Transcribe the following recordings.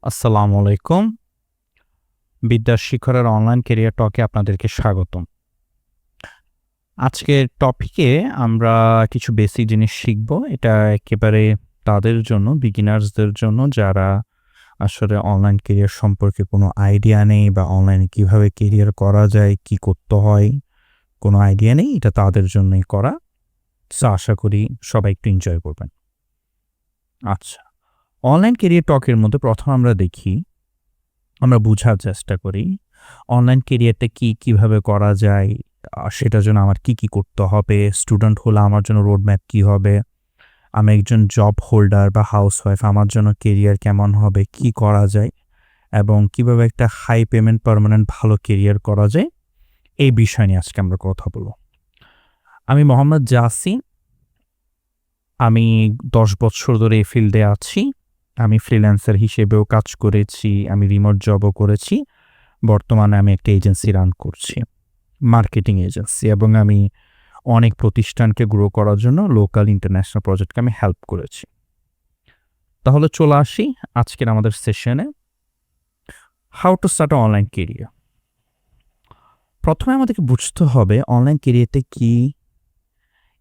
আসসালামু আলাইকুম। বিদ্যার শিখরের অনলাইন ক্যারিয়ার টকে আপনাদেরকে স্বাগতম। আজকের টপিকে আমরা কিছু বেসিক জিনিস শিখব। এটা একেবারে তাদের জন্য, বিগিনার্সদের জন্য যারা আসলে অনলাইন ক্যারিয়ার সম্পর্কে কোনো আইডিয়া নেই বা অনলাইনে কিভাবে ক্যারিয়ার করা যায়, কি করতে হয়, কোনো আইডিয়া নেই। এটা তাদের জন্যই করা। সো আশা করি সবাই একটু এনজয় করবেন। আচ্ছা, অনলাইন ক্যারিয়ার টকের মধ্যে প্রথম আমরা বুঝার চেষ্টা করি অনলাইন ক্যারিয়ারটা কিভাবে করা যায়, সেটার জন্য আমার কি করতে হবে, স্টুডেন্ট হলে আমার জন্য রোডম্যাপ কি হবে, আমি একজন জব হোল্ডার বা হাউসওয়াইফ, আমার জন্য ক্যারিয়ার কেমন হবে, কি করা যায় এবং কিভাবে একটা হাই পেমেন্ট পার্মানেন্ট ভালো ক্যারিয়ার করা যায়, এই বিষয় নিয়ে আজকে আমরা কথা বলব। আমি মোহাম্মদ জাসিম, আমি 10 বছর ধরে এই ফিল্ডে আছি। আমি ফ্রিল্যান্সার হিসেবেও কাজ করেছি, আমি রিমোট জবও করেছি। বর্তমানে আমি একটা এজেন্সি রান করছি, মার্কেটিং এজেন্সি, এবং আমি অনেক প্রতিষ্ঠানকে গ্রো করার জন্য লোকাল ইন্টারন্যাশনাল প্রজেক্টকে আমি হেল্প করেছি। তাহলে চলে আসি আজকের আমাদের সেশনে, how to start online career. প্রথমে আমাদেরকে বুঝতে হবে অনলাইন ক্যারিয়ারটা কি,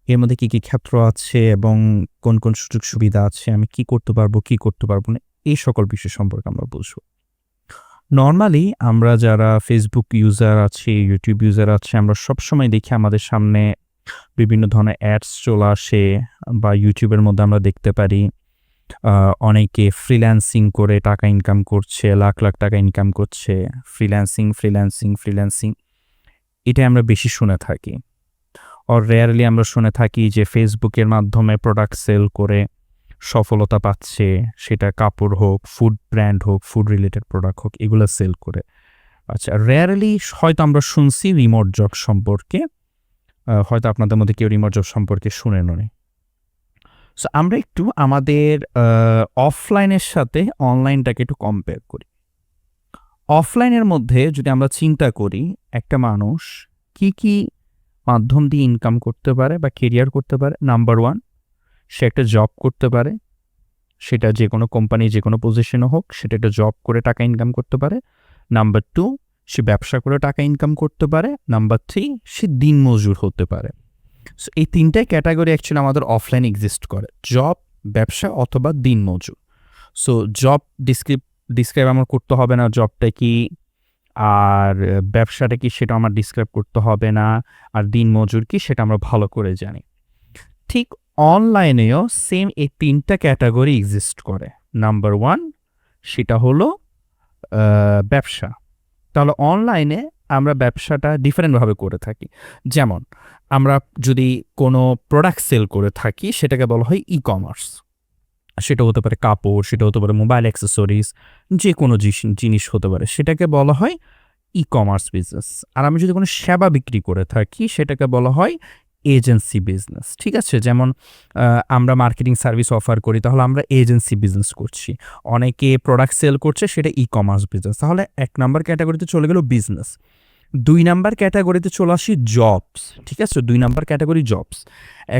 এর মধ্যে কি ক্ষেত্র আছে এবং কোন কোন সুযোগ সুবিধা আছে, আমি কি করতে পারবো কি করতে পারবো না, এই সকল বিষয় সম্পর্কে আমরা বুঝবো। নর্মালি আমরা যারা ফেসবুক ইউজার আছি, ইউটিউব ইউজার আছে, আমরা সবসময় দেখি আমাদের সামনে বিভিন্ন ধরনের অ্যাডস চলে আসে বা ইউটিউবের মধ্যে আমরা দেখতে পারি অনেকে ফ্রিল্যান্সিং করে টাকা ইনকাম করছে, লাখ লাখ টাকা ইনকাম করছে। ফ্রিল্যান্সিং এটা আমরা বেশি শুনে থাকি। আর রেয়ারলি আমরা শুনে থাকি যে ফেসবুকের মাধ্যমে প্রোডাক্ট সেল করে সফলতা পাচ্ছে, সেটা কাপড় হোক, ফুড ব্র্যান্ড হোক, ফুড রিলেটেড প্রোডাক্ট হোক, এগুলো সেল করে। আচ্ছা, রেয়ারলি হয়তো আমরা শুনছি রিমোট জব সম্পর্কে, হয়তো আপনাদের মধ্যে কেউ রিমোট জব সম্পর্কে শুনেন নি। সো আমরা একটু আমাদের অফলাইনের সাথে অনলাইনটাকে একটু কম্পেয়ার করি। অফলাইনের মধ্যে যদি আমরা চিন্তা করি একটা মানুষ কি মাধ্যম দিয়ে ইনকাম করতে পারে বা কেরিয়ার করতে পারে, নাম্বার 1 সে একটা জব করতে পারে, সেটা যে কোনো কোম্পানি যে কোনো পজিশনে হোক, সেটা একটা জব করে টাকা ইনকাম করতে পারে। নাম্বার 2 সে ব্যবসা করে টাকা ইনকাম করতে পারে। নাম্বার 3 সে দিনমজুর হতে পারে। সো এই তিনটাই ক্যাটাগরি অ্যাকচুয়ালি আমাদের অফলাইন এক্সিস্ট করে, জব, ব্যবসা অথবা দিনমজুর। সো জব ডিসক্রাইব আমার করতে হবে না জবটা কি, আর ব্যবসাটা কি সেটা আমার ডিসক্রাইব করতে হবে না, আর দিনমজুর কি সেটা আমরা ভালো করে জানি। ঠিক অনলাইনেও সেম এই তিনটা ক্যাটাগরি এক্সিস্ট করে। নাম্বার 1 সেটা হলো ব্যবসা। তাহলে অনলাইনে আমরা ব্যবসাটা ডিফারেন্টভাবে করে থাকি। যেমন আমরা যদি কোনো প্রোডাক্ট সেল করে থাকি, সেটাকে বলা হয় ই কমার্স। সেটা হতে পারে কাপড়, সেটা হতে পারে মোবাইল অ্যাক্সেসরিজ, যে কোনো জিনিস হতে পারে, সেটাকে বলা হয় ই কমার্স বিজনেস। আর আমি যদি কোনো সেবা বিক্রি করে থাকি, সেটাকে বলা হয় এজেন্সি বিজনেস। ঠিক আছে, যেমন আমরা মার্কেটিং সার্ভিস অফার করি, তাহলে আমরা এজেন্সি বিজনেস করছি। অনেকে প্রোডাক্ট সেল করছে, সেটা ই কমার্স বিজনেস। তাহলে 1 নাম্বার ক্যাটাগরিতে চলে গেল বিজনেস। 2 নাম্বার ক্যাটাগরিতে চলে আসি জবস। ঠিক আছে, 2 নাম্বার ক্যাটাগরি জবস।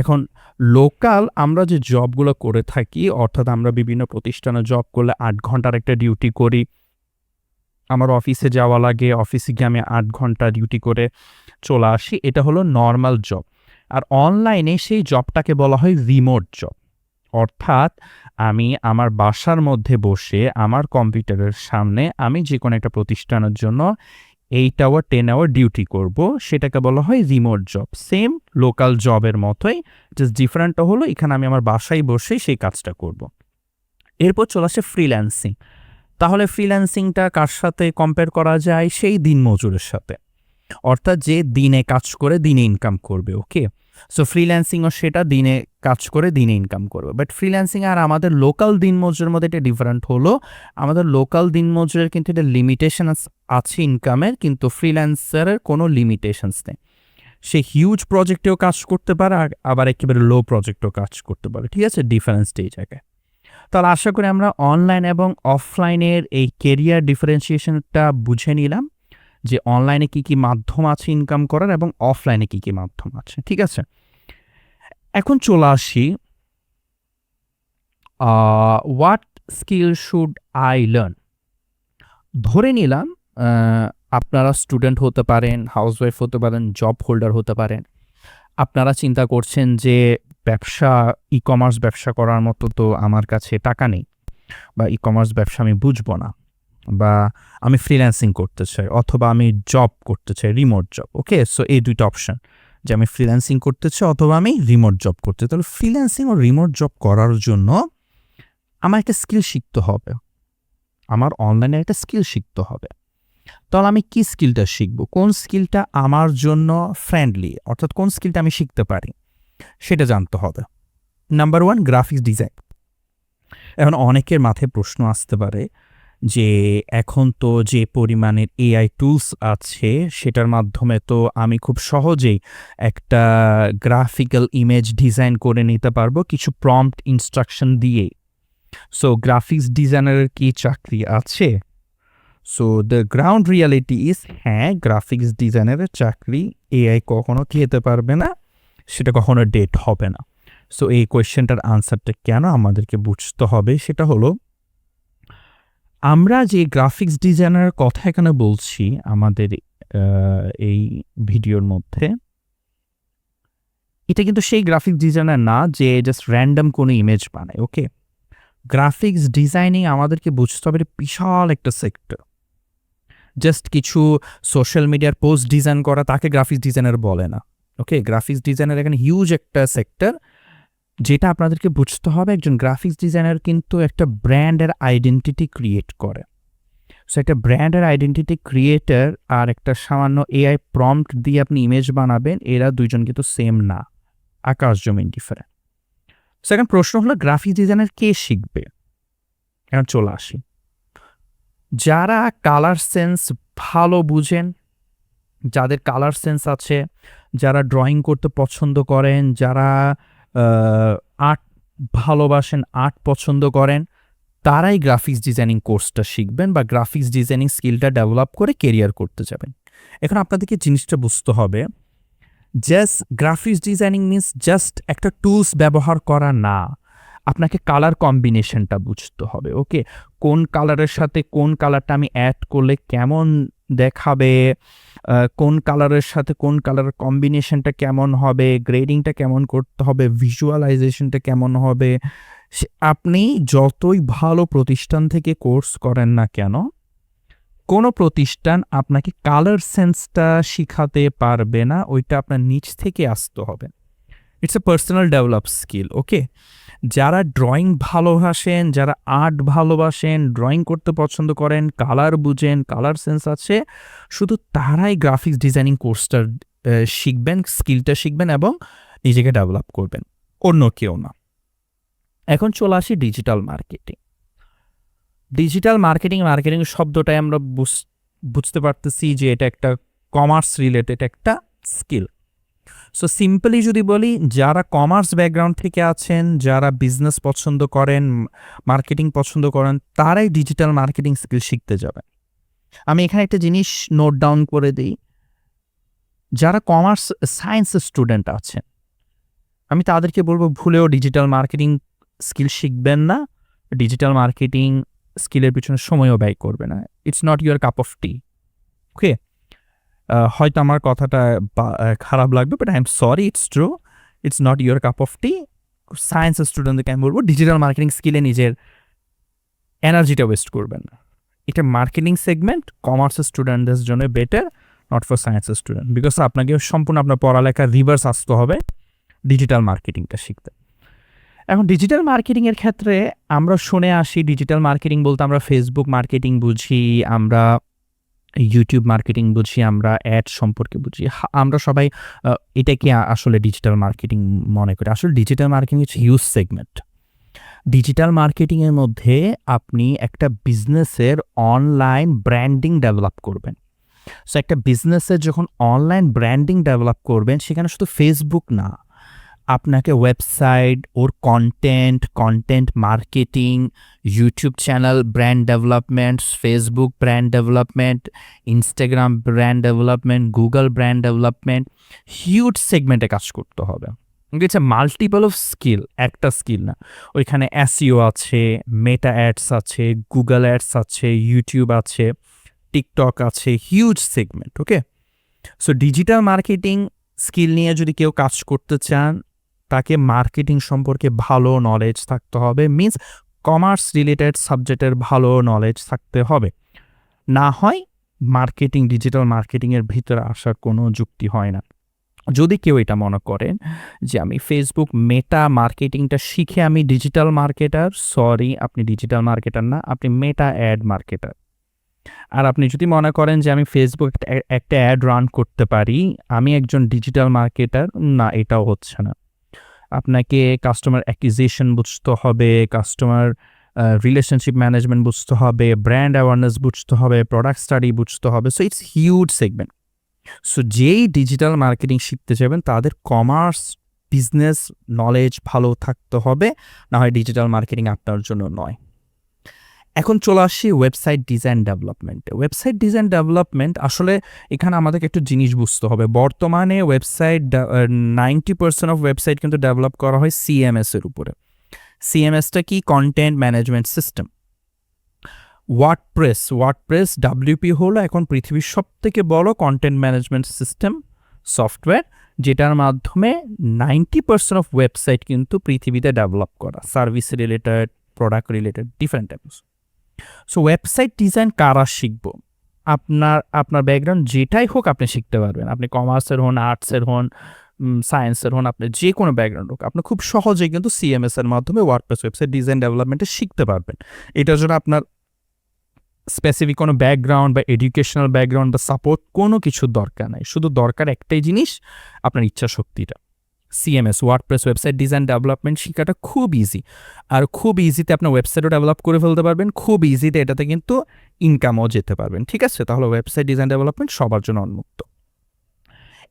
এখন লোকাল আমরা যে জবগুলো করে থাকি, অর্থাৎ আমরা বিভিন্ন প্রতিষ্ঠানে জব করলে 8 ঘন্টার একটা ডিউটি করি, আমার অফিসে যাওয়া লাগে, অফিসে গিয়ে আমি 8 ঘন্টা ডিউটি করে চলে আসি, এটা হলো নর্মাল জব। আর অনলাইনে সেই জবটাকে বলা হয় রিমোট জব। অর্থাৎ আমি আমার বাসার মধ্যে বসে আমার কম্পিউটারের সামনে আমি যে কোনো একটা প্রতিষ্ঠানের জন্য 8 আওয়ার 10 আওয়ার ডিউটি করব, সেটাকে বলা হয় রিমোট জব। সেম লোকাল জবের মতোই, জাস্ট ডিফারেন্টটা হলো এখানে আমি আমার বাসায় বসে সেই কাজটা করব। এরপর চলে আসে ফ্রিল্যান্সিং। তাহলে ফ্রিল্যান্সিংটা কার সাথে কম্পেয়ার করা যায়? সেই দিনমজুরের সাথে, অর্থাৎ যে দিনে কাজ করে দিনে ইনকাম করবে। ওকে, সো ফ্রিল্যান্সিংও সেটা দিনে কাজ করে দিনে ইনকাম করবে। বাট ফ্রিল্যান্সিং আর আমাদের লোকাল দিনমজুরের মধ্যে এটা ডিফারেন্ট হলো, আমাদের লোকাল দিনমজুরের কিন্তু এটা লিমিটেশন আছে ইনকামের, কিন্তু ফ্রিল্যান্সারের কোনো লিমিটেশনস নেই। সে হিউজ প্রজেক্টেও কাজ করতে পারে, আবার একেবারে লো প্রজেক্টেও কাজ করতে পারে। ঠিক আছে, ডিফারেন্সটা এই জায়গায়। তাহলে আশা করি আমরা অনলাইন এবং অফলাইনের এই কেরিয়ার ডিফারেন্সিয়েশনটা বুঝে নিলাম, যে অনলাইনে কি মাধ্যম আছে ইনকাম করার এবং অফলাইনে কি মাধ্যম আছে। ঠিক আছে, এখন চলে আসি what skill should I learn? ধরে নিলাম আপনারা স্টুডেন্ট হতে পারেন, হাউসওয়াইফ হতে পারেন, জব হোল্ডার হতে পারেন। আপনারা চিন্তা করছেন যে ই কমার্স ব্যবসা করার মতো তো আমার কাছে টাকা নেই, বা ই কমার্স ব্যবসা আমি বুঝবো না, বা আমি ফ্রিল্যান্সিং করতে চাই, অথবা আমি জব করতে চাই, রিমোট জব। ওকে, সো এই দুইটা অপশন, যে আমি ফ্রিল্যান্সিং করতে চাই অথবা আমি রিমোট জব করতে চাই। তাহলে ফ্রিল্যান্সিং ও রিমোট জব করার জন্য আমার একটা স্কিল শিখতে হবে, আমার অনলাইনে একটা স্কিল শিখতে হবে। তাহলে আমি কি স্কিলটা শিখবো, কোন স্কিলটা আমার জন্য ফ্রেন্ডলি, অর্থাৎ কোন স্কিলটা আমি শিখতে পারি সেটা জানতে হবে। Number 1, graphics design. এখন অনেকের মাথায় প্রশ্ন আসতে পারে যে এখন তো যে পরিমাণের এআই টুলস আছে সেটার মাধ্যমে তো আমি খুব সহজেই একটা গ্রাফিক্যাল ইমেজ ডিজাইন করে নিতে পারবো কিছু প্রম্পট ইনস্ট্রাকশন দিয়ে। সো গ্রাফিক্স ডিজাইনারের কি চাকরি আছে? So the ground reality is, হ্যাঁ, গ্রাফিক্স ডিজাইনারের চাকরি এআই কখনো খেতে পারবে না, সেটা কখনো ডেট হবে না। সো এই কোয়েশ্চেনটার আনসারটা কেন আমাদেরকে বুঝতে হবে সেটা হলো, আমরা যে গ্রাফিক্স ডিজাইনারের কথা এখানে বলছি আমাদের এই ভিডিওর মধ্যে, এটা কিন্তু সেই গ্রাফিক্স ডিজাইনার না যে জাস্ট র্যান্ডম কোনো ইমেজ বানায়। ওকে, গ্রাফিক্স ডিজাইনিং আমাদেরকে বুঝতে হবে বিশাল একটা সেক্টর। জাস্ট কিছু সোশ্যাল মিডিয়ার পোস্ট ডিজাইন করা তাকে গ্রাফিক্স ডিজাইনার বলে না। ওকে, গ্রাফিক্স ডিজাইনার এখানে হিউজ একটা সেক্টর, যেটা আপনাদেরকে বুঝতে হবে। একজন গ্রাফিক্স ডিজাইনার কিন্তু একটা ব্র্যান্ডের আইডেন্টিটি ক্রিয়েট করে। সো একটা ব্র্যান্ডের আইডেন্টিটি ক্রিয়েটার আর একটা সামান্য এআই প্রম্পট দিয়ে আপনি ইমেজ বানাবেন, এরা দুইজন কিন্তু সেম না, আকাশ জমিন ডিফারেন্ট। সেকেন্ড প্রশ্ন হলো, গ্রাফিক্স ডিজাইনার কে শিখবে? এখন চলে আসি, যারা কালার সেন্স ভালো বুঝেন, যাদের কালার সেন্স আছে, যারা ড্রয়িং করতে পছন্দ করেন, যারা আর্ট ভালোবাসেন, আর্ট পছন্দ করেন, তারাই গ্রাফিক্স ডিজাইনিং কোর্সটা শিখবেন বা গ্রাফিক্স ডিজাইনিং স্কিলটা ডেভেলপ করে কেরিয়ার করতে যাবেন। এখন আপনাদেরকে জিনিসটা বুঝতে হবে, just graphics designing means just একটা টুলস ব্যবহার করা না, আপনাকে কালার কম্বিনেশনটা বুঝতে হবে। ওকে, কোন কালারের সাথে কোন কালারটা আমি অ্যাড করলে কেমন দেখাবে, কোন কালারের সাথে কোন কালারের কম্বিনেশনটা কেমন হবে, গ্রেডিংটা কেমন করতে হবে, ভিজুয়ালাইজেশনটা কেমন হবে। আপনি যতই ভালো প্রতিষ্ঠান থেকে কোর্স করেন না কেন, কোনো প্রতিষ্ঠান আপনাকে কালার সেন্সটা শিখাতে পারবে না, ওইটা আপনার নিজ থেকে আসতে হবে। It's a personal develop skill. Okay, যারা ড্রয়িং ভালোবাসেন, যারা আর্ট ভালোবাসেন, ড্রয়িং করতে পছন্দ করেন, কালার বুঝেন, কালার সেন্স আছে, শুধু তারাই গ্রাফিক্স ডিজাইনিং কোর্সটা শিখবেন, স্কিলটা শিখবেন এবং নিজেকে ডেভেলপ করবেন, অন্য কেউ না। এখন চলে আসি ডিজিটাল মার্কেটিং। ডিজিটাল মার্কেটিং শব্দটাই আমরা বুঝতে পারতেছি যে এটা একটা কমার্স রিলেটেড একটা স্কিল। সো সিম্পলি যদি বলি, যারা কমার্স ব্যাকগ্রাউন্ড থেকে আছেন, যারা বিজনেস পছন্দ করেন, মার্কেটিং পছন্দ করেন, তারাই ডিজিটাল মার্কেটিং স্কিল শিখতে যাবেন। আমি এখানে একটা জিনিস নোট ডাউন করে দিই, যারা কমার্স সায়েন্স স্টুডেন্ট আছেন, আমি তাদেরকে বলবো ভুলেও ডিজিটাল মার্কেটিং স্কিল শিখবেন না, ডিজিটাল মার্কেটিং স্কিলের পিছনে সময়ও ব্যয় করবে না। It's not your cup of tea. Okay, হয়তো আমার কথাটা খারাপ লাগবে, but I am sorry, it's true, it's not your cup of tea. Science স্টুডেন্টদেরকে আমি বলবো ডিজিটাল মার্কেটিং স্কিলে নিজের এনার্জিটা ওয়েস্ট করবেন না। এটা মার্কেটিং সেগমেন্ট কমার্স স্টুডেন্টদের জন্য better, not for science student, because আপনাকে সম্পূর্ণ আপনার পড়ালেখা রিভার্স আসতে হবে ডিজিটাল মার্কেটিংটা শিখতে। এখন ডিজিটাল মার্কেটিংয়ের ক্ষেত্রে আমরা শুনে আসি, ডিজিটাল মার্কেটিং বলতে আমরা ফেসবুক মার্কেটিং বুঝি, আমরা ইউটিউব মার্কেটিং বুঝি, আমরা অ্যাড সম্পর্কে বুঝি, আমরা সবাই এটাকে আসলে ডিজিটাল মার্কেটিং মনে করি। আসলে ডিজিটাল মার্কেটিং হচ্ছে হিউজ সেগমেন্ট। ডিজিটাল মার্কেটিংয়ের মধ্যে আপনি একটা বিজনেসের অনলাইন ব্র্যান্ডিং ডেভেলপ করবেন। সো একটা বিজনেসের যখন অনলাইন ব্র্যান্ডিং ডেভেলপ করবেন, সেখানে শুধু ফেসবুক না, আপনাকে ওয়েবসাইট, ওর content marketing, YouTube channel brand development, Facebook brand development, Instagram brand development, Google brand development, huge সেগমেন্টে কাজ করতে হবে। It's a multiple of skill, একটা স্কিল না। ওইখানে এসইও আছে, মেটা অ্যাডস আছে, গুগল অ্যাডস আছে, ইউটিউব আছে, টিকটক আছে, huge segment. Okay, so digital marketing skill নিয়ে যদি কেউ কাজ করতে চান, তাকে মার্কেটিং সম্পর্কে ভালো নলেজ থাকতে হবে, মিনস কমার্স রিলেটেড সাবজেক্টের ভালো নলেজ থাকতে হবে। না হয় মার্কেটিং, ডিজিটাল মার্কেটিংয়ের ভিতরে আসার কোনো যুক্তি হয় না। যদি কেউ এটা মনে করেন যে আমি ফেসবুক মেটা মার্কেটিংটা শিখে আমি ডিজিটাল মার্কেটার, সরি, আপনি ডিজিটাল মার্কেটার না, আপনি মেটা অ্যাড মার্কেটার। আর আপনি যদি মনে করেন যে আমি ফেসবুক একটা অ্যাড রান করতে পারি, আমি একজন ডিজিটাল মার্কেটার, না, এটাও হচ্ছে না। আপনাকে কাস্টমার অ্যাকুইজিশন বুঝতে হবে, কাস্টমার রিলেশনশিপ ম্যানেজমেন্ট বুঝতে হবে, ব্র্যান্ড অ্যাওয়ারনেস বুঝতে হবে, প্রোডাক্ট স্টাডি বুঝতে হবে। So it's huge segment. So যেই ডিজিটাল মার্কেটিং শিখতে চাইবেন তাদের কমার্স বিজনেস নলেজ ভালো থাকতে হবে, না হয় ডিজিটাল মার্কেটিং আপনার জন্য নয়। এখন চলে আসি ওয়েবসাইট ডিজাইন ডেভেলপমেন্টে। ওয়েবসাইট ডিজাইন ডেভেলপমেন্ট আসলে এখানে আমাদেরকে একটু জিনিস বুঝতে হবে। বর্তমানে ওয়েবসাইট 90% অফ ওয়েবসাইট কিন্তু ডেভেলপ করা হয় সিএমএসের উপরে। সিএমএসটা কি? Content management system. WordPress WP হলো এখন পৃথিবীর সবথেকে বড় কন্টেন্ট ম্যানেজমেন্ট সিস্টেম সফটওয়্যার, যেটার মাধ্যমে 90% অফ ওয়েবসাইট কিন্তু পৃথিবীতে ডেভেলপ করা, service related, product related, different types. So website design কারা শিখবো? আপনার ব্যাকগ্রাউন্ড যেটাই হোক আপনি শিখতে পারবেন। আপনি কমার্সের হন, আর্টসের হন, সায়েন্সের হন, আপনি যে কোনো ব্যাকগ্রাউন্ড হোক, আপনি খুব সহজেই কিন্তু সিএমএস এর মাধ্যমে ওয়ার্ডপ্রেস ওয়েবসাইট ডিজাইন ডেভেলপমেন্টে শিখতে পারবেন। এটার জন্য আপনার স্পেসিফিক কোনো ব্যাকগ্রাউন্ড বা এডুকেশনাল ব্যাকগ্রাউন্ড বা সাপোর্ট কোনো কিছুর দরকার নাই। শুধু দরকার একটাই জিনিস, আপনার ইচ্ছা শক্তিটা। CMS, WordPress website design development শেখাটা খুব ইজি, আর খুব ইজিতে আপনার ওয়েবসাইটও ডেভেলপ করে ফেলতে পারবেন, খুব ইজিতে এটাতে কিন্তু ইনকামও যেতে পারবেন। ঠিক আছে, তাহলে ওয়েবসাইট ডিজাইন ডেভেলপমেন্ট সবার জন্য উন্মুক্ত।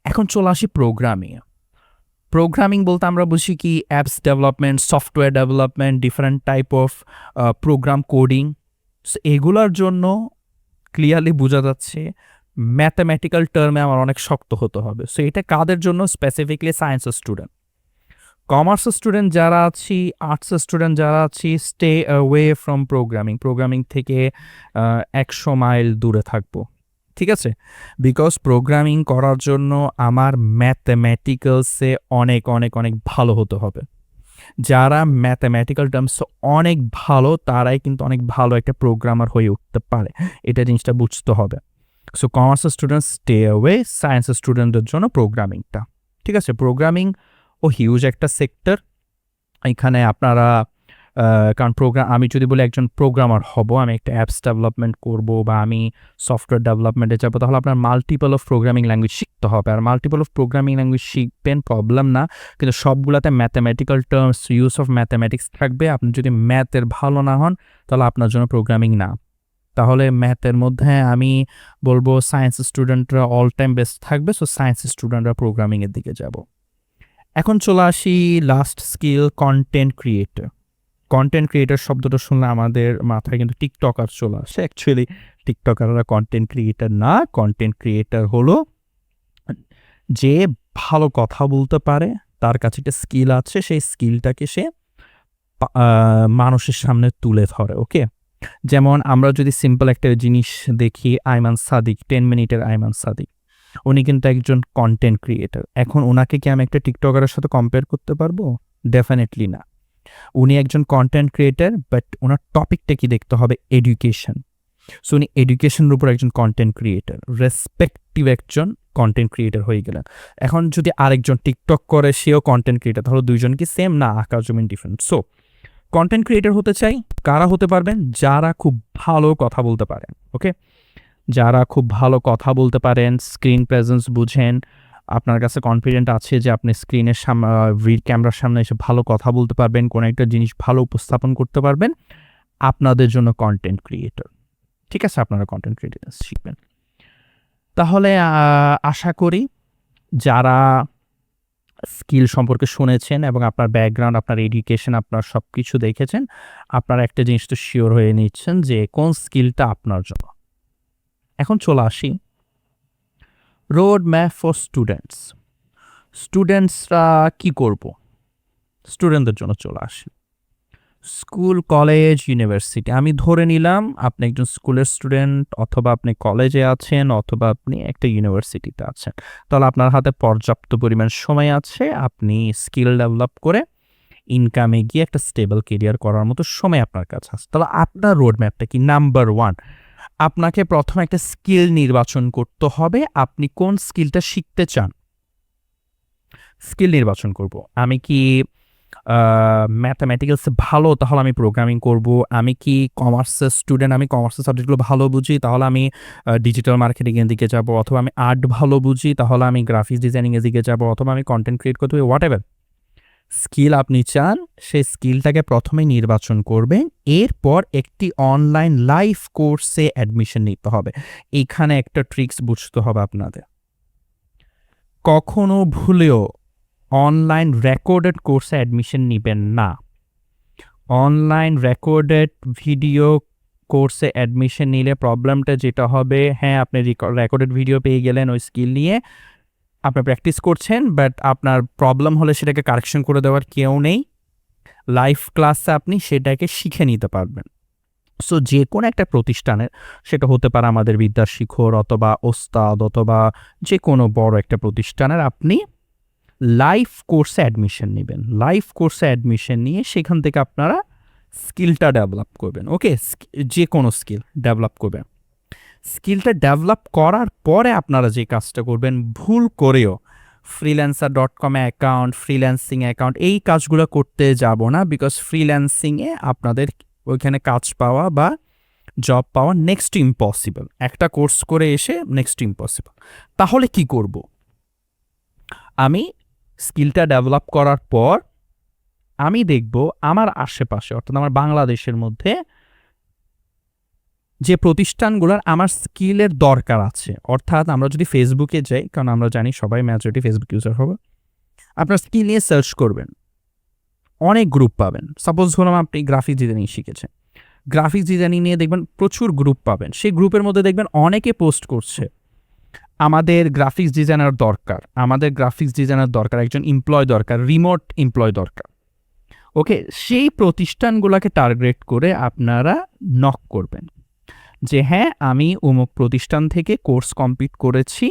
এখন চলে আসি প্রোগ্রামিং। প্রোগ্রামিং বলতে আমরা বুঝি কি? Apps development, software development, different type of program coding. এগুলোর জন্য ক্লিয়ারলি বোঝা যাচ্ছে ম্যাথামেটিক্যাল টার্মে আমার অনেক শক্ত হতে হবে। সো এটা কাদের জন্য? স্পেসিফিকলি সায়েন্সের স্টুডেন্ট, কমার্সের স্টুডেন্ট যারা আছি, আর্টসের স্টুডেন্ট যারা আছি, স্টে অ্যাওয়ে ফ্রম প্রোগ্রামিং থেকে 100 মাইল দূরে থাকবো। ঠিক আছে, বিকজ প্রোগ্রামিং করার জন্য আমার ম্যাথমেটিক্যালসে অনেক অনেক অনেক ভালো হতে হবে। যারা ম্যাথামেটিক্যাল টার্মস অনেক ভালো, তারাই কিন্তু অনেক ভালো একটা প্রোগ্রামার হয়ে উঠতে পারে। এটা জিনিসটা বুঝতে হবে। সো কমার্সের স্টুডেন্ট স্টে অ্যাওয়ে, সায়েন্সের স্টুডেন্টদের জন্য প্রোগ্রামিংটা। ঠিক আছে, প্রোগ্রামিং ও হিউজ একটা সেক্টর। এখানে আপনারা কারণ আমি যদি বলি একজন প্রোগ্রামার হব, আমি একটা অ্যাপস ডেভেলপমেন্ট করব বা আমি সফটওয়্যার ডেভেলপমেন্টে যাবো, তাহলে আপনার মাল্টিপল অফ প্রোগ্রামিং ল্যাঙ্গুয়েজ শিখতে হবে। আর মাল্টিপল অফ প্রোগ্রামিং ল্যাঙ্গুয়েজ শিখবেন, প্রবলেম না, কিন্তু সবগুলোতে mathematical terms, use of mathematics থাকবে। আপনি যদি ম্যাথের ভালো না হন, তাহলে আপনার জন্য প্রোগ্রামিং না। তাহলে ম্যাথের মধ্যে আমি বলবো সায়েন্স স্টুডেন্টরা অল টাইম বেস্ট থাকবে। সো সায়েন্স স্টুডেন্টরা প্রোগ্রামিংয়ের দিকে যাব। এখন চলে আসি last skill, content creator. Content creator শব্দটা শুনলে আমাদের মাথায় কিন্তু টিকটকার চলে আসে। অ্যাকচুয়ালি টিকটকাররা কন্টেন্ট ক্রিয়েটর না। কন্টেন্ট ক্রিয়েটর হলো যে ভালো কথা বলতে পারে, তার কাছে একটা স্কিল আছে, সেই স্কিলটাকে সে মানুষের সামনে তুলে ধরে। ওকে, যেমন আমরা যদি সিম্পল একটা জিনিস দেখি, আইমান সাদিক, 10 মিনিটের আইমান সাদিক, উনি কিন্তু একজন কন্টেন্ট ক্রিয়েটর। এখন ওনাকে কি আমি একটা টিকটকারের সাথে কম্পেয়ার করতে পারবো? ডেফিনেটলি না। উনি একজন কন্টেন্ট ক্রিয়েটর, বাট ওনার টপিকটা কি দেখতে হবে? এডুকেশন। সো উনি এডুকেশনের উপর একজন কন্টেন্ট ক্রিয়েটর, রেসপেক্টিভ একজন কন্টেন্ট ক্রিয়েটর হয়ে গেলেন। এখন যদি আরেকজন টিকটক করে, সেও কন্টেন্ট ক্রিয়েটর, তাহলে দুইজন কি সেম? না, আকাশ জমিন ডিফারেন্ট। সো কন্টেন্ট ক্রিয়েটর হতে চাই কারা হতে পারবেন? যারা খুব ভালো কথা বলতে পারেন। ওকে, যারা খুব ভালো কথা বলতে পারেন, স্ক্রিন প্রেজেন্স বুঝেন, আপনার কাছে কনফিডেন্ট আছে যে আপনি স্ক্রিনের সামনে, ক্যামেরার সামনে এসে ভালো কথা বলতে পারবেন, কোনো একটা জিনিস ভালো উপস্থাপন করতে পারবেন, আপনাদের জন্য কন্টেন্ট ক্রিয়েটর। ঠিক আছে, আপনারা কন্টেন্ট ক্রিয়েটর শিখবেন। তাহলে আশা করি যারা স্কিল সম্পর্কে শুনেছেন এবং আপনার ব্যাকগ্রাউন্ড, আপনার এডুকেশন, আপনার সব কিছু দেখেছেন, আপনারা একটা জিনিস তো শিওর হয়ে নিচ্ছেন যে কোন স্কিলটা আপনার জন্য। এখন চলে আসি রোড ম্যাপ ফর স্টুডেন্টস। স্টুডেন্টসরা কি করব? স্টুডেন্টদের জন্য চলে আসি। School, college, university. আমি ধরে নিলাম আপনি একজন স্কুলের স্টুডেন্ট, অথবা আপনি কলেজে আছেন, অথবা আপনি একটা ইউনিভার্সিটিতে আছেন। তাহলে আপনার হাতে পর্যাপ্ত পরিমাণ সময় আছে। আপনি স্কিল ডেভেলপ করে ইনকামে গিয়ে একটা স্টেবল কেরিয়ার করার মতো সময় আপনার কাছে আছে। তাহলে আপনার রোড ম্যাপটা কি? নাম্বার 1, আপনাকে প্রথমে একটা স্কিল নির্বাচন করতে হবে। আপনি কোন স্কিলটা শিখতে চান? স্কিল নির্বাচন করব। আমি কি ম্যাথামেটিক্যালসে ভালো, তাহলে আমি প্রোগ্রামিং করব। আমি কি কমার্সের স্টুডেন্ট, আমি কমার্সের সাবজেক্টগুলো ভালো বুঝি, তাহলে আমি ডিজিটাল মার্কেটিংয়ের দিকে যাব। অথবা আমি আর্ট ভালো বুঝি, তাহলে আমি গ্রাফিক্স ডিজাইনিংয়ের দিকে যাব। অথবা আমি কন্টেন্ট ক্রিয়েট করতে হবে, হোয়াট এভার স্কিল আপনি চান, সেই স্কিলটাকে প্রথমে নির্বাচন করবেন। এরপর একটি অনলাইন লাইভ কোর্সে অ্যাডমিশন নিতে হবে। এইখানে একটা ট্রিক্স বুঝতে হবে আপনাদের। কখনো ভুলেও অনলাইন রেকর্ডেড কোর্সে অ্যাডমিশন নিবেন না। অনলাইন রেকর্ডেড ভিডিও কোর্সে অ্যাডমিশন নিলে প্রবলেমটা যেটা হবে, হ্যাঁ আপনি রেকর্ডেড ভিডিও পেয়ে গেলেন ওই স্কিল নিয়ে, আপনি প্র্যাকটিস করছেন, বাট আপনার প্রবলেম হলে সেটাকে কারেকশন করে দেওয়ার কেউ নেই। লাইভ ক্লাসে আপনি সেটাকে শিখে নিতে পারবেন। সো যে কোনো একটা প্রতিষ্ঠানের, সেটা হতে পারে আমাদের বিদ্যাশিখর অথবা ওস্তাদ অথবা যে কোনো বড় একটা প্রতিষ্ঠানের, আপনি লাইভ কোর্সে অ্যাডমিশন নেবেন। লাইভ কোর্সে অ্যাডমিশন নিয়ে সেখান থেকে আপনারা স্কিলটা ডেভেলপ করবেন। ওকে, যে কোনো স্কিল ডেভেলপ করবেন। স্কিলটা ডেভেলপ করার পরে আপনারা যে কাজটা করবেন, ভুল করেও freelancer.com অ্যাকাউন্ট, ফ্রিল্যান্সিং অ্যাকাউন্ট, এই কাজগুলো করতে যাব না। বিকজ ফ্রিল্যান্সিংয়ে আপনাদের ওইখানে কাজ পাওয়া বা জব পাওয়া নেক্সট টু ইম্পসিবল। একটা কোর্স করে এসে নেক্সট টু ইম্পসিবল। তাহলে কি করব? আমি স্কিলটা ডেভেলপ করার পর আমি দেখব আমার আশেপাশে, অর্থাৎ আমার বাংলাদেশের মধ্যে যে প্রতিষ্ঠানগুলোর আমার স্কিলের দরকার আছে। অর্থাৎ আমরা যদি ফেসবুকে যাই, কারণ আমরা জানি সবাই মেজরিটি ফেসবুক ইউজার হবে, আপনার স্কিল নিয়ে সার্চ করবেন, অনেক গ্রুপ পাবেন। সাপোজ ধরুন আপনি গ্রাফিক্স ডিজাইনিং শিখেছেন, গ্রাফিক্স ডিজাইনিং নিয়ে দেখবেন প্রচুর গ্রুপ পাবেন। সেই গ্রুপের মধ্যে দেখবেন অনেকে পোস্ট করছে আমাদের গ্রাফিক্স ডিজাইনার দরকার, আমাদের গ্রাফিক্স ডিজাইনার দরকার, একজন এমপ্লয় দরকার, রিমোট এমপ্লয় দরকার। ওকে, সেই প্রতিষ্ঠানগুলোকে টার্গেট করে আপনারা নক করবেন যে হ্যাঁ আমি অমুক প্রতিষ্ঠান থেকে কোর্স কমপ্লিট করেছি,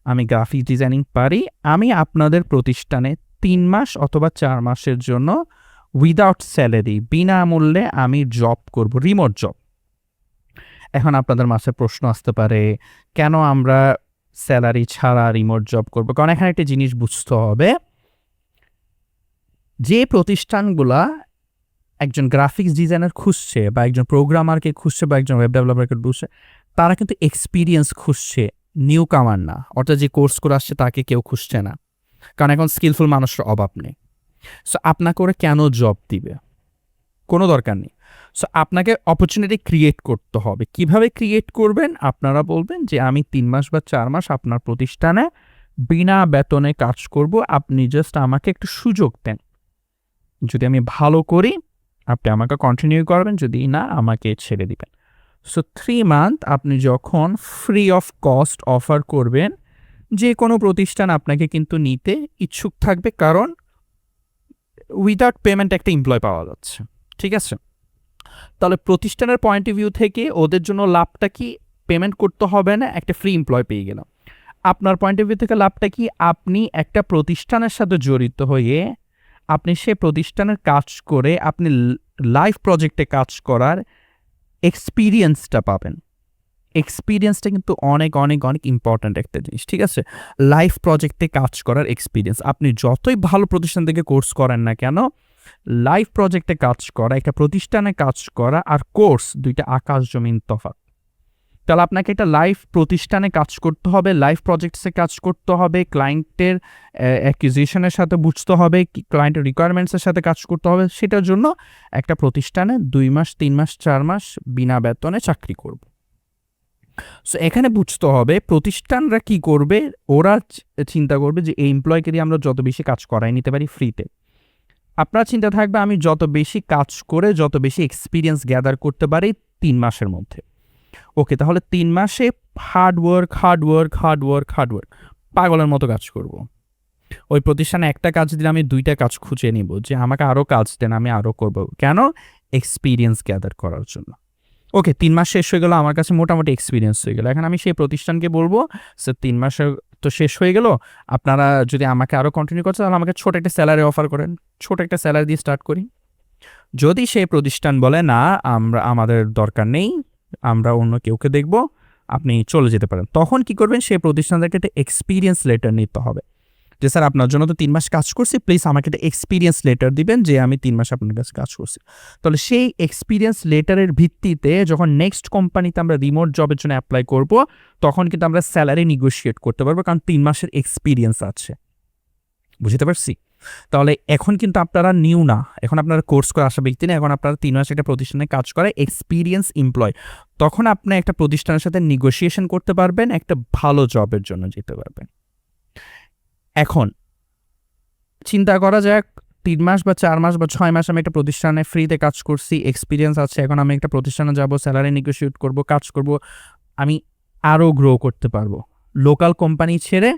আমি গ্রাফিক্স ডিজাইনিং পারি, আমি আপনাদের প্রতিষ্ঠানে 3 মাস অথবা 4 মাসের জন্য উইদাউট স্যালারি, বিনামূল্যে আমি জব করব, রিমোট জব। এখন আপনাদের মাঝে প্রশ্ন আসতে পারে, কেন আমরা স্যালারি ছাড়া রিমোট জব করব? কারণ এখানে একটা জিনিস বুঝতে হবে, যে প্রতিষ্ঠানগুলা একজন গ্রাফিক্স ডিজাইনার খুঁজছে বা একজন প্রোগ্রামারকে খুঁজছে বা একজন ওয়েব ডেভেলপারকে খুঁজছে, তারা কিন্তু এক্সপিরিয়েন্স খুঁজছে, নিউ কামার না। অর্থাৎ যে কোর্স করে আসছে তাকে কেউ খুঁজছে না, কারণ এখন স্কিলফুল মানুষের অভাব নেই। সো আপনাকে ওরা কেন জব দিবে? কোনো দরকার নেই। সো আপনাকে অপরচুনিটি ক্রিয়েট করতে হবে। কিভাবে ক্রিয়েট করবেন? আপনারা বলবেন যে আমি 3 মাস বা 4 মাস আপনার প্রতিষ্ঠানে বিনা বেতনে কাজ করব, আপনি জাস্ট আমাকে একটু সুযোগ দেন। যদি আমি ভালো করি আপনি আমাকে কন্টিনিউ করবেন, যদি না আমাকে ছেড়ে দিবেন। সো 3 মান্থ আপনি যখন ফ্রি অফ কস্ট অফার করবেন, যে কোনো প্রতিষ্ঠান আপনাকে কিন্তু নিতে ইচ্ছুক থাকবে, কারণ উইদাউট পেমেন্ট একটা এমপ্লয় পাওয়া যাচ্ছে। ঠিক আছে? তাহলে প্রতিষ্ঠানের পয়েন্ট অফ ভিউ থেকে ওদের জন্য লাভটা কি? পেমেন্ট করতে হবে না, একটা ফ্রি এমপ্লয় পেয়ে গেলাম। আপনার পয়েন্ট অফ ভিউ থেকে লাভটা কি? আপনি একটা প্রতিষ্ঠানের সাথে জড়িত হয়ে আপনি সে প্রতিষ্ঠানের কাজ করে আপনি লাইভ প্রজেক্টে কাজ করার এক্সপিরিয়েন্সটা পাবেন। এক্সপিরিয়েন্সটা কিন্তু অনেক অনেক অনেক ইম্পর্ট্যান্ট একটা জিনিস। ঠিক আছে? লাইভ প্রজেক্টে কাজ করার এক্সপিরিয়েন্স, আপনি যতই ভালো প্রতিষ্ঠান থেকে কোর্স করেন না কেন, লাইভ প্রজেক্টে কাজ করা, একটা প্রতিষ্ঠানে কাজ করা আর কোর্স, দুইটা আকাশ জমিন তফাৎ। তাহলে আপনাকে একটা লাইভ প্রতিষ্ঠানে কাজ করতে হবে, লাইভ প্রজেক্টসে কাজ করতে হবে, ক্লায়েন্টের অ্যাকুইজিশনের সাথে বুঝতে হবে, ক্লায়েন্টের রিকোয়ারমেন্টসের সাথে কাজ করতে হবে। সেটার জন্য একটা প্রতিষ্ঠানে 2 মাস 3 মাস 4 মাস বিনা বেতনে চাকরি করব। সো এখানে বুঝতে হবে প্রতিষ্ঠানরা কি করবে, ওরা চিন্তা করবে যে এই এমপ্লয়কে দিয়ে আমরা যত বেশি কাজ করাই নিতে পারি ফ্রিতে। আপনার চিন্তা থাকবে আমি যত বেশি কাজ করে যত বেশি এক্সপিরিয়েন্স গ্যাদার করতে পারি 3 মাসের মধ্যে। ওকে, তাহলে 3 মাসে হার্ডওয়ার্ক হার্ডওয়ার্ক হার্ডওয়ার্ক হার্ডওয়ার্ক পাগলের মতো কাজ করব। ওই প্রতিষ্ঠানে একটা কাজ দিলে আমি 2টা কাজ খুঁজে নিব যে আমাকে আরও কাজ দেন, আমি আরও করব। কেন? এক্সপিরিয়েন্স গ্যাদার করার জন্য। ওকে, 3 মাস শেষ হয়ে গেল, আমার কাছে মোটামুটি এক্সপিরিয়েন্স হয়ে গেল। এখন আমি সেই প্রতিষ্ঠানকে বলবো, স্যার 3 মাসে তো শেষ হয়ে গেল, আপনারা যদি আমাকে আরও কন্টিনিউ করতে তাহলে আমাকে ছোট একটা স্যালারি অফার করেন, ছোট একটা স্যালারি দিয়ে স্টার্ট করি। যদি সেই প্রতিষ্ঠান বলে না আমাদের দরকার নেই, আমরা অন্য কেউকে দেখব, আপনি চলে যেতে পারেন, তখন কি করবেন? সেই প্রতিষ্ঠান থেকে একটা এক্সপিরিয়েন্স লেটার নিতে হবে যে স্যার আপনার জন্য তো 3 মাস কাজ করছি, প্লিজ আমাকে একটা এক্সপিরিয়েন্স লেটার দিবেন যে আমি 3 মাস আপনার কাছে কাজ করছি। তাহলে সেই এক্সপিরিয়েন্স লেটারের ভিত্তিতে যখন নেক্সট কোম্পানিতে আমরা রিমোট জবের জন্য অ্যাপ্লাই করব, তখন কিন্তু আমরা স্যালারি নেগোশিয়েট করতে পারবো, কারণ 3 মাসের এক্সপিরিয়েন্স আছে। বুঝতে পারছি? তাহলে এখন কিন্তু আপনারা নিউ না, এখন আপনারা কোর্স করে আসা ব্যক্তি না, এখন আপনারা 3 মাস একটা প্রতিষ্ঠানে কাজ করে এক্সপিরিয়েন্স এমপ্লয়। তখন আপনি একটা প্রতিষ্ঠানের সাথে নেগোসিয়েশন করতে পারবেন, একটা ভালো জবের জন্য যেতে পারবেন। এখন চিন্তা করা যাক 3 মাস বা 4 মাস বা 6 মাস আমি একটা প্রতিষ্ঠানে ফ্রিতে কাজ করছি, এক্সপিরিয়েন্স আছে, এখন আমি একটা প্রতিষ্ঠানে যাব, স্যালারি নেগোশিয়েট করব, কাজ করব, আমি আরও গ্রো করতে পারবো, লোকাল কোম্পানি ছেড়ে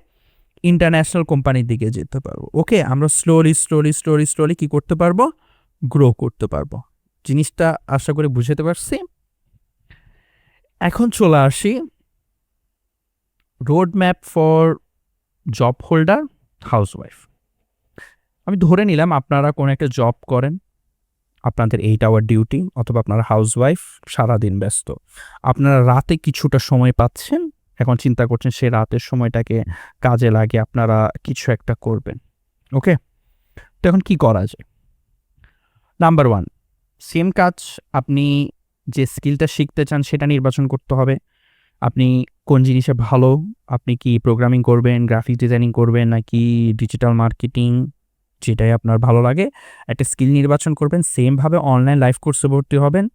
ইন্টারন্যাশনাল কোম্পানির দিকে যেতে পারবো। ওকে, আমরা স্লোলি কি করতে পারবো? গ্রো করতে পারবো। জিনিসটা আশা করি বুঝতে পারছি। এখন চলে আসি road map for job holder housewife. আমি ধরে নিলাম আপনারা কোনো একটা জব করেন, আপনাদের 8 আওয়ার ডিউটি, অথবা আপনারা হাউসওয়াইফ, সারাদিন ব্যস্ত, আপনারা রাতে কিছুটা সময় পাচ্ছেন, এখন চিন্তা করছেন সে রাতের সময়টাকে কাজে লাগে আপনারা কিছু একটা করবেন। ওকে, তো এখন কি করা যায়? নাম্বার 1, সেম কাজ, আপনি যে স্কিলটা শিখতে চান সেটা নির্বাচন করতে হবে। আপনি কোন জিনিসে ভালো, আপনি কি প্রোগ্রামিং করবেন, গ্রাফিক ডিজাইনিং করবেন, নাকি ডিজিটাল মার্কেটিং, যেটাই আপনার ভালো লাগে একটা স্কিল নির্বাচন করবেন। সেমভাবে অনলাইন লাইভ কোর্সে ভর্তি হবেন।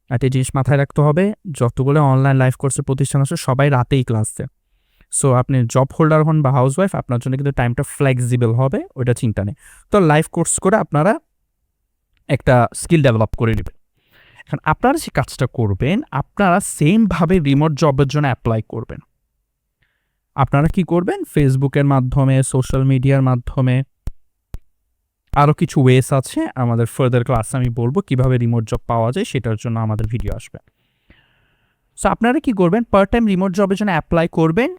একটা জিনিস মাথায় রাখতে হবে, যতগুলো অনলাইন লাইভ কোর্সের প্রতিষ্ঠান আছে সবাই রাতেই ক্লাস দেয়। সো আপনি জব হোল্ডার হন বা হাউসওয়াইফ, আপনার জন্য কিন্তু টাইমটা ফ্লেক্সিবল হবে, ওইটা চিন্তা নেই। তো লাইভ কোর্স করে আপনারা একটা স্কিল ডেভেলপ করে নেবেন। এখন আপনারা যে কাজটা করবেন, আপনারা সেমভাবে রিমোট জবের জন্য অ্যাপ্লাই করবেন। আপনারা কি করবেন? ফেসবুকের মাধ্যমে, সোশ্যাল মিডিয়ার মাধ্যমে, আরও কিছু ওয়েস আছে, আমাদের ফার্দার ক্লাসে আমি বলবো কিভাবে রিমোট জব পাওয়া যায়, সেটার জন্য আমাদের ভিডিও আসবে। সো আপনারা কি করবেন? পার্ট টাইম রিমোট জবের জন্য অ্যাপ্লাই করবেন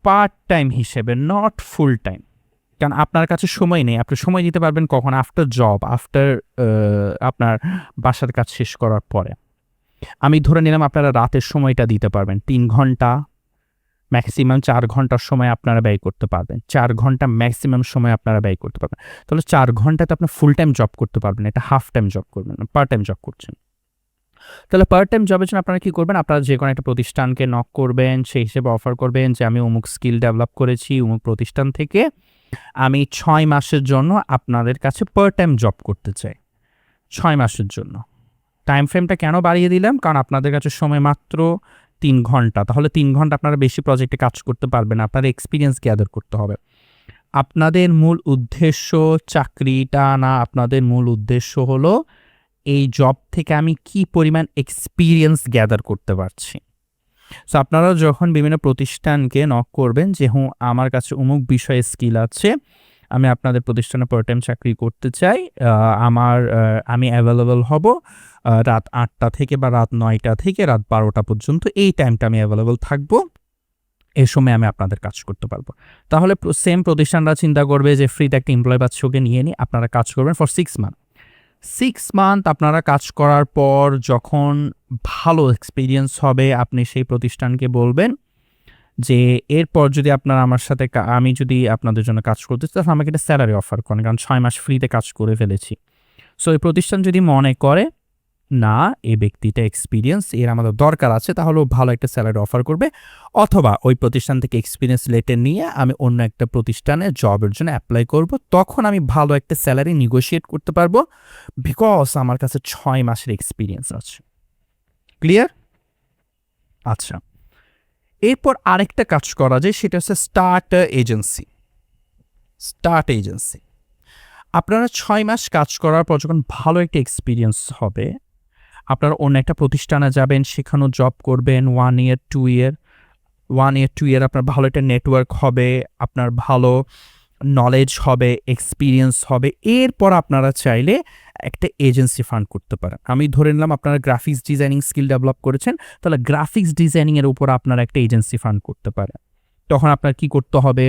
পার্ট টাইম হিসেবে, নট ফুল টাইম। কারণ আপনার কাছে সময় নেই, আপনি সময় দিতে পারবেন কখন? আফটার জব, আফটার আপনার বাসার কাজ শেষ করার পরে। আমি ধরে নিলাম আপনারা রাতের সময়টা দিতে পারবেন, 3 ঘন্টা, ম্যাক্সিমাম 4 ঘন্টার সময় আপনারা ব্যয় করতে পারবেন, 4 ঘন্টা ম্যাক্সিমাম সময় আপনারা ব্যয় করতে পারবেন। তাহলে 4 ঘন্টাতে আপনার ফুল টাইম জব করতে পারবেন, এটা হাফ টাইম জব করবেন, পার্ট টাইম জব করছেন। তাহলে পার্ট টাইম জবের জন্য আপনারা কী করবেন? আপনারা যে কোনো একটা প্রতিষ্ঠানকে নক করবেন, সেই হিসেবে অফার করবেন যে আমি অমুক স্কিল ডেভেলপ করেছি অমুক প্রতিষ্ঠান থেকে, আমি 6 মাসের জন্য আপনাদের কাছে পার্ট টাইম জব করতে চাই। 6 মাসের জন্য টাইম ফ্রেমটা কেন বাড়িয়ে দিলাম? কারণ আপনাদের কাছে সময় মাত্র 3 ঘন্টা। তাহলে 3 ঘন্টা আপনারা বেশি প্রজেক্টে কাজ করতে পারবেন না, আপনার এক্সপিরিয়েন্স গ্যাদার করতে হবে। আপনাদের মূল উদ্দেশ্য চাকরিটা না, আপনাদের মূল উদ্দেশ্য হলো এই জব থেকে আমি কি পরিমাণ এক্সপিরিয়েন্স গ্যাদার করতে পারছি। সো আপনারা যখন বিভিন্ন প্রতিষ্ঠানকে নক করবেন যে আমার কাছে অমুক বিষয়ে স্কিল আছে, আমি আপনাদের প্রতিষ্ঠানে পার্ট টাইম চাকরি করতে চাই, আমি অ্যাভেলেবল হব রাত 8টা থেকে বা রাত 9টা থেকে রাত 12টা পর্যন্ত, এই টাইমটা আমি অ্যাভেলেবল থাকবো, এই সময় আমি আপনাদের কাজ করতে পারবো। তাহলে সেম প্রতিষ্ঠানরা চিন্তা করবে যে ফ্রিতে একটা এমপ্লয় পাচ্ছে, ওকে নিয়ে নিই, আপনারা কাজ করবেন ফর 6 মান্থ। 6 মান্থ আপনারা কাজ করার পর যখন ভালো এক্সপিরিয়েন্স হবে, আপনি সেই প্রতিষ্ঠানকে বলবেন যে এরপর যদি আপনারা আমার সাথে আমি যদি আপনাদের জন্য কাজ করতে চাই, তাহলে আমাকে একটা স্যালারি অফার করেন, কারণ 6 মাস ফ্রিতে কাজ করে ফেলেছি। সো এই প্রতিষ্ঠান যদি মনে করে না এই ব্যক্তিটা এক্সপিরিয়েন্স এর আমাদের দরকার আছে, তাহলে ভালো একটা স্যালারি অফার করবে, অথবা ওই প্রতিষ্ঠান থেকে এক্সপিরিয়েন্স লেটার নিয়ে আমি অন্য একটা প্রতিষ্ঠানে জবের জন্য অ্যাপ্লাই করব, তখন আমি ভালো একটা স্যালারি নেগোশিয়েট করতে পারবো, বিকজ আমার কাছে 6 মাসের এক্সপিরিয়েন্স আছে। ক্লিয়ার? আচ্ছা, এরপর আরেকটা কাজ করা যায়, সেটা হচ্ছে স্টার্ট এজেন্সি। আপনারা 6 মাস কাজ করার পর যখন ভালো একটা এক্সপিরিয়েন্স হবে, আপনারা অন্য একটা প্রতিষ্ঠানে যাবেন, সেখানেও জব করবেন 1 ইয়ার 2 ইয়ার, 1 ইয়ার 2 ইয়ার আপনার ভালো একটা নেটওয়ার্ক হবে, আপনার ভালো নলেজ হবে, এক্সপিরিয়েন্স হবে। এরপর আপনারা চাইলে একটা এজেন্সি ফান্ড করতে পারেন। আমি ধরে নিলাম আপনারা গ্রাফিক্স ডিজাইনিং স্কিল ডেভেলপ করেছেন, তাহলে গ্রাফিক্স ডিজাইনিংয়ের উপর আপনারা একটা এজেন্সি ফান্ড করতে পারেন। তখন আপনার কি করতে হবে?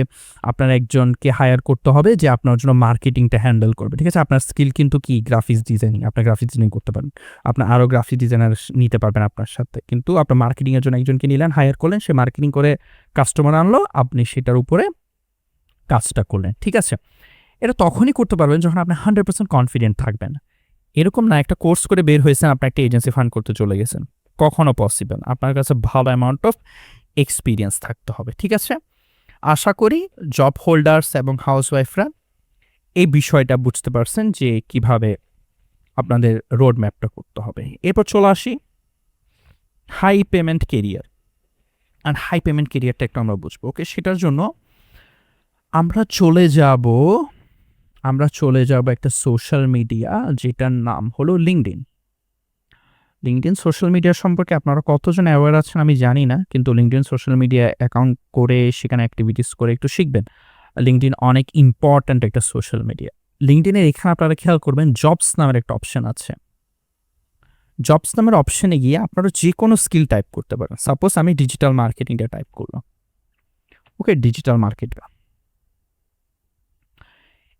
আপনার একজনকে হায়ার করতে হবে যে আপনার জন্য মার্কেটিংটা হ্যান্ডেল করবে। ঠিক আছে? আপনার স্কিল কিন্তু কি গ্রাফিক্স ডিজাইনিং। আপনার গ্রাফিক্স ডিজাইনিং করতে পারেন। আপনার আরও গ্রাফিক্স ডিজাইনার নিতে পারবেন আপনার সাথে। কিন্তু আপনার মার্কেটিংয়ের জন্য একজনকে নিলেন, হায়ার করলেন, সে মার্কেটিং করে কাস্টমার আনলো, আপনি সেটার উপরে কাজটা করলেন। ঠিক আছে? এটা তখনই করতে পারবেন যখন আপনি 100% কনফিডেন্ট থাকবেন। এরকম না একটা কোর্স করে বের হয়েছেন, আপনি একটা এজেন্সি ফান্ড করতে চলে গেছেন। কখনো পসিবল। আপনার কাছে ভালো অ্যামাউন্ট অফ এক্সপিরিয়েন্স থাকতে হবে। ঠিক আছে? আশা করি জব হোল্ডার্স এবং হাউসওয়াইফরা এই বিষয়টা বুঝতে পারছেন যে কিভাবে আপনাদের রোড ম্যাপটা করতে হবে। এরপর চলে আসি হাই পেমেন্ট কেরিয়ার। আর হাই পেমেন্ট কেরিয়ারটা একটু আমরা বুঝবো। ওকে? সেটার জন্য আমরা চলে যাব একটা সোশ্যাল মিডিয়া যেটার নাম হলো লিঙ্কডইন। লিঙ্কডইন সোশ্যাল মিডিয়া সম্পর্কে আপনারা কতজন অ্যাওয়্যার আছেন আমি জানি না, কিন্তু লিঙ্কডইন সোশ্যাল মিডিয়া অ্যাকাউন্ট করে সেখানে অ্যাক্টিভিটিস করে একটু শিখবেন। লিঙ্কডইন অনেক ইম্পর্ট্যান্ট একটা সোশ্যাল মিডিয়া। লিঙ্কডইনের এখানে আপনারা খেয়াল করবেন জবস নামের একটা অপশন আছে। জবস নামের অপশনে গিয়ে আপনারা যে কোনো স্কিল টাইপ করতে পারেন। সাপোজ আমি ডিজিটাল মার্কেটিংটা টাইপ করলাম। ওকে? Digital marketing.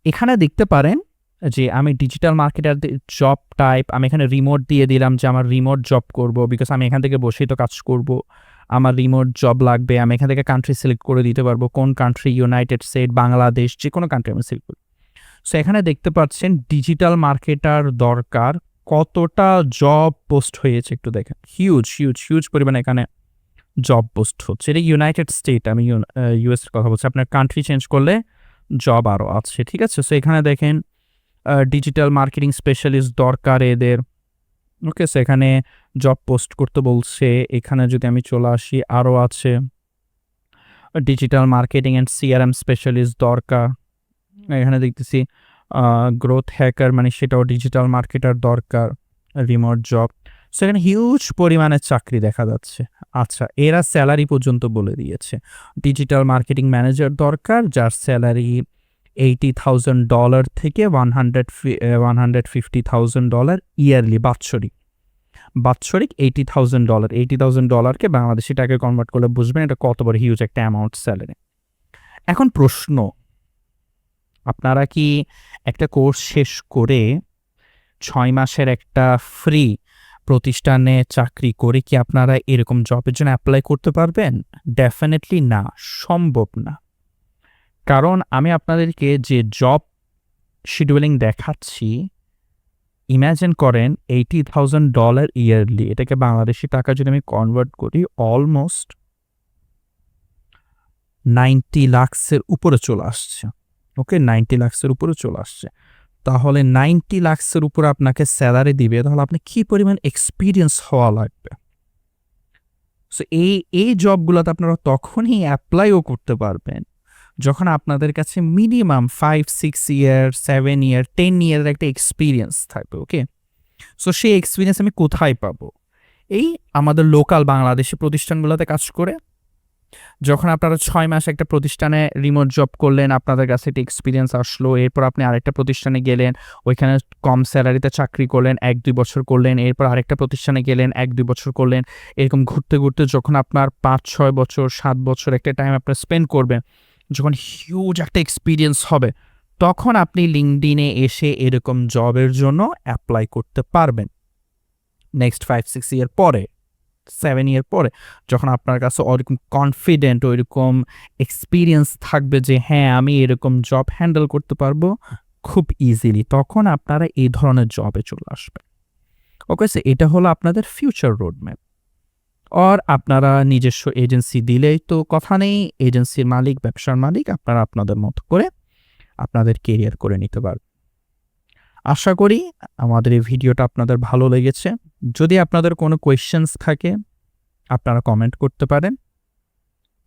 এখানে দেখতে পারেন যে আমি ডিজিটাল মার্কেটার জব টাইপ, আমি এখানে রিমোট দিয়ে দিলাম যে আমার রিমোট জব করব, বিকজ আমি এখান থেকে বসেই তো কাজ করব, আমার রিমোট জব লাগবে। আমি এখান থেকে কান্ট্রি সিলেক্ট করে দিতে পারবো, কোন কান্ট্রি, ইউনাইটেড স্টেট, বাংলাদেশ, যে কোনো কান্ট্রি আমি সিলেক্ট করি। সো এখানে দেখতে পাচ্ছেন ডিজিটাল মার্কেটার দরকার কতটা জব পোস্ট হয়েছে একটু দেখেন। হিউজ পরিমাণে এখানে জব পোস্ট হচ্ছে। এটা ইউনাইটেড স্টেট, আমি ইউএস কথা বলছি। আপনার কান্ট্রি চেঞ্জ করলে জব আরও আছে। ঠিক আছে? সো এখানে দেখেন ডিজিটাল মার্কেটিং স্পেশালিস্ট দরকার এদের। ওকে? সো এখানে জব পোস্ট করতে বলছে। এখানে যদি আমি চলে আসি আরও আছে digital marketing and CRM specialist দরকার। এখানে দেখতেছি গ্রোথ হ্যাকার, মানে সেটাও ডিজিটাল মার্কেটার দরকার, রিমোট জব। সো এখানে হিউজ পরিমাণে চাকরি দেখা যাচ্ছে। আচ্ছা, এরা স্যালারি পর্যন্ত বলে দিয়েছে। ডিজিটাল মার্কেটিং ম্যানেজার দরকার, যার স্যালারি $80,000 থেকে $150,000 ইয়ারলি, বাৎসরিক $80,000। $80,000কে বাংলাদেশি টাকায় কনভার্ট করলে বুঝবেন এটা কত বড় হিউজ একটা অ্যামাউন্ট স্যালারি। এখন প্রশ্ন, আপনারা কি একটা কোর্স শেষ করে 6 মাসের একটা ফ্রি প্রতিষ্ঠানে চাকরি করে কি আপনারা এরকম জবের জন্য অ্যাপ্লাই করতে পারবেন? ডেফিনেটলি না, সম্ভব না। কারণ আমি আপনাদেরকে যে জব শিডিউলিং দেখাচ্ছি, ইম্যাজিন করেন $80,000 ইয়ারলি, এটাকে বাংলাদেশি টাকা যদি আমি কনভার্ট করি অলমোস্ট 90 লাখসের উপরে চলে আসছে। ওকে? 90 লাখসের উপরে চলে আসছে। তাহলে 90 লাখসের উপরে আপনাকে স্যালারি দিবে, তাহলে আপনি কি পরিমাণ এক্সপিরিয়েন্স হওয়া লাগবে? সো এই জবগুলোতে আপনারা তখনই অ্যাপ্লাইও করতে পারবেন যখন আপনাদের কাছে মিনিমাম 5-6 ইয়ার, 7 ইয়ার, 10 ইয়ারের একটা এক্সপিরিয়েন্স থাকবে। ওকে? সো সেই এক্সপিরিয়েন্স আমি কোথায় পাবো? এই আমাদের লোকাল বাংলাদেশি প্রতিষ্ঠানগুলোতে কাজ করে। যখন আপনারা 6 মাস একটা প্রতিষ্ঠানে রিমোট জব করলেন, আপনাদের কাছে একটা এক্সপিরিয়েন্স আসলো, এরপর আপনি আরেকটা প্রতিষ্ঠানে গেলেন, ওইখানে কম স্যালারিতে চাকরি করলেন, 1-2 বছর করলেন, এরপর আরেকটা প্রতিষ্ঠানে গেলেন, 1-2 বছর করলেন। এরকম ঘুরতে যখন আপনার 5-6 বছর, 7 বছর একটা টাইম আপনার স্পেন্ড করবেন, যখন হিউজ একটা এক্সপিরিয়েন্স হবে, তখন আপনি লিঙ্কডইনে এসে এরকম জবের জন্য অ্যাপ্লাই করতে পারবেন। নেক্সট 5-6 ইয়ার পরে, 7 ইয়ার পরে, যখন আপনার কাছে ওরকম কনফিডেন্ট, ওইরকম এক্সপিরিয়েন্স থাকবে যে হ্যাঁ আমি এরকম জব হ্যান্ডেল করতে পারবো খুব ইজিলি, তখন আপনারা এই ধরনের জবে চলে আসবেন। ওকে? সো এটা হলো আপনাদের ফিউচার রোডম্যাপ। আর আপনারা নিজস্ব এজেন্সি দিলেই তো কথা নেই, এজেন্সির মালিক, ব্যবসার মালিক, আপনারা আপনাদের মতো করে আপনাদের কেরিয়ার করে নিতে পারবেন। আশা করি আমাদের এই ভিডিওটা আপনাদের ভালো লেগেছে। যদি আপনাদের কোনো কোয়েশ্চেন্স থাকে আপনারা কমেন্ট করতে পারেন,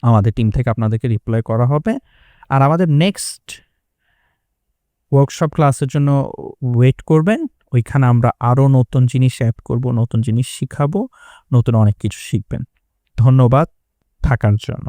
আমাদের টিম থেকে আপনাদেরকে রিপ্লাই করা হবে। আর আমাদের নেক্সট ওয়ার্কশপ ক্লাসের জন্য ওয়েট করবেন। ওইখানে আমরা আরও নতুন জিনিস অ্যাড করব, নতুন জিনিস শিখাবো, নতুন অনেক কিছু শিখবেন। ধন্যবাদ। থাকার জন্য।